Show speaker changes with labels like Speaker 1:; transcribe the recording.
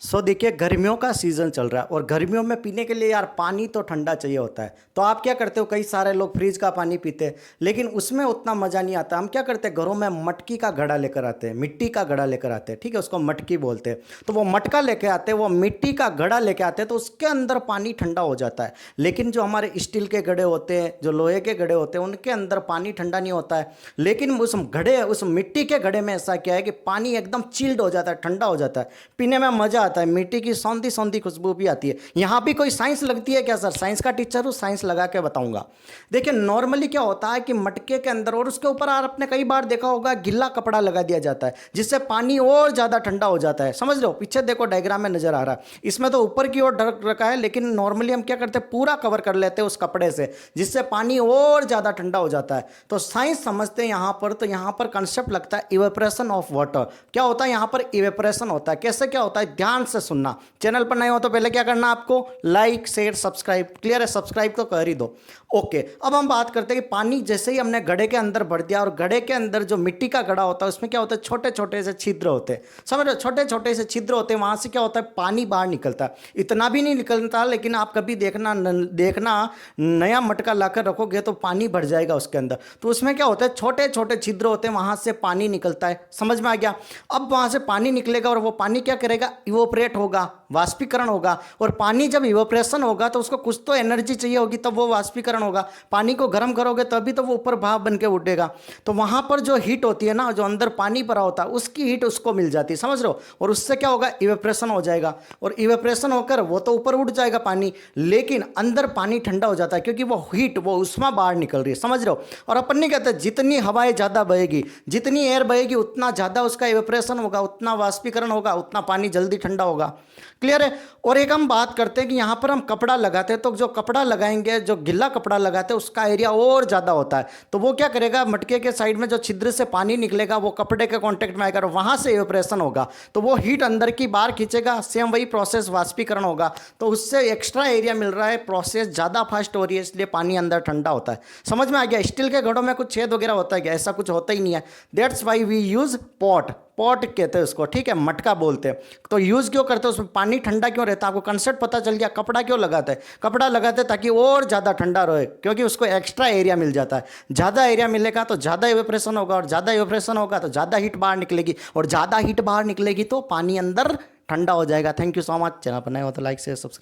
Speaker 1: देखिए गर्मियों का सीज़न चल रहा है और गर्मियों में पीने के लिए यार पानी तो ठंडा चाहिए होता है। तो आप क्या करते हो, कई सारे लोग फ्रिज का पानी पीते हैं लेकिन उसमें उतना मज़ा नहीं आता। हम क्या करते हैं, घरों में मटकी का घड़ा लेकर आते हैं, मिट्टी का घड़ा लेकर आते हैं, ठीक है, उसको मटकी बोलते हैं। तो वो मटका लेके आते हैं, वो मिट्टी का घड़ा लेके आते हैं, तो उसके अंदर पानी ठंडा हो जाता है। लेकिन जो हमारे स्टील के घड़े होते हैं, जो लोहे के घड़े होते हैं, उनके अंदर पानी ठंडा नहीं होता है। लेकिन उस मिट्टी के घड़े में ऐसा क्या है कि पानी एकदम चिल्ड हो जाता है, ठंडा हो जाता है, पीने में मज़ा आता है, मिट्टी की सौंधी सौंधी खुशबू भी आती है। यहाँ भी कोई साइंस लगती है क्या सर? साइंस का टीचर हूँ, साइंस लगा के बताऊंगा। देखिए नॉर्मली क्या होता है कि मटके के अंदर और उसके ऊपर आपने कई बार देखा होगा गिल्ला कपड़ा लगा दिया जाता है, जिससे पानी और ज़्यादा ठंडा हो जाता है। समझ लो, पीछे देखो डायग्राम में नजर आ रहा है, इसमें तो ऊपर की ओर ढक रखा है, लेकिन नॉर्मली हम क्या करते हैं, पूरा कवर कर लेते हैं उस कपड़े से, जिससे पानी और ज़्यादा ठंडा हो जाता है। तो साइंस समझते हैं यहाँ पर। तो यहाँ पर कंसेप्ट लगता है इवेपोरेशन ऑफ वाटर। क्या होता है यहाँ पर? इवेपोरेशन होता है। कैसे क्या होता है, ध्यान से सुनना। चैनल पर नए हो तो पहले क्या करना आपको, लाइक शेयर सब्सक्राइब। क्लियर है? सब्सक्राइब तो कर ही दो। ओके, अब हम बात करते हैं कि पानी जैसे ही हमने घड़े के अंदर भर दिया, और घड़े के अंदर जो मिट्टी का घड़ा होता है उसमें क्या होता है, छोटे छोटे से छिद्र होते हैं। समझ रहे हो, छोटे छोटे से छिद्र होते हैं, वहां से क्या होता है, पानी बाहर निकलता है। इतना भी नहीं निकलता, लेकिन आप कभी देखना नया मटका लाकर रखोगे तो पानी भर जाएगा उसके अंदर। तो उसमें क्या होता है, छोटे छोटे छिद्र होते हैं, वहां से पानी निकलता है। समझ में आ गया? अब वहां से पानी निकलेगा और वो पानी क्या करेगा, इवोपरेट होगा, वाष्पीकरण होगा। और पानी जब इवोपरेशन होगा तो उसको कुछ तो एनर्जी चाहिए होगी, तब वो वाष्पीकरण होगा। पानी को गर्म करोगे तभी तो वो ऊपर भाप बन के उठेगा। तो वहां पर जो हीट होती है ना, जो अंदर पानी भरा होता है, उसकी हीट उसको मिल जाती है। समझ रहे हो? और उससे क्या होगा, इवेपोरेशन हो जाएगा। और इवेपोरेशन होकर वो तो ऊपर उठ जाएगा पानी, लेकिन अंदर पानी ठंडा हो जाता है, क्योंकि वो हीट, वो उष्मा बाहर निकल रही है। समझ रहे हो? और अपन नहीं कहते जितनी हवाएं ज़्यादा बहेगी, जितनी एयर बहेगी, उतना ज़्यादा उसका इवेपोरेशन होगा, उतना वाष्पीकरण होगा, उतना पानी जल्दी ठंडा होगा। क्लियर है? और एक हम बात करते हैं कि यहाँ पर हम कपड़ा लगाते हैं, तो जो कपड़ा लगाएंगे, जो गिल्ला कपड़ा लगाते हैं, उसका एरिया और ज़्यादा होता है। तो वो क्या करेगा, मटके के साइड में जो छिद्र से पानी निकलेगा वो कपड़े के कांटेक्ट में आएगा और वहाँ से इवेपोरेशन होगा, तो वो हीट अंदर की बाहर खींचेगा। सेम वही प्रोसेस वाष्पीकरण होगा, तो उससे एक्स्ट्रा एरिया मिल रहा है, प्रोसेस ज़्यादा फास्ट हो रही है, इसलिए पानी अंदर ठंडा होता है। समझ में आ गया? स्टील के घड़ों में कुछ छेद वगैरह होता है क्या? ऐसा कुछ होता ही नहीं है। That's why we use pot. Pot कहते हैं उसको, ठीक है, मटका बोलते हैं। तो यूज़ क्यों करते हैं, उसमें पानी ठंडा क्यों रहता है? आपको कंसेप्ट पता चल गया। कपड़ा क्यों लगाते हैं? कपड़ा लगाते हैं ताकि और ज़्यादा ठंडा रहे, क्योंकि उसको एक्स्ट्रा एरिया मिल जाता है। ज़्यादा एरिया मिलेगा तो ज़्यादा इवेपोरेशन होगा, और ज़्यादा इवेपोरेशन होगा तो ज़्यादा हीट बाहर निकलेगी, और ज़्यादा हीट बाहर निकलेगी तो पानी अंदर ठंडा हो जाएगा। Thank you so much. Channel पर नए हो तो लाइक शेयर सब्सक्राइब।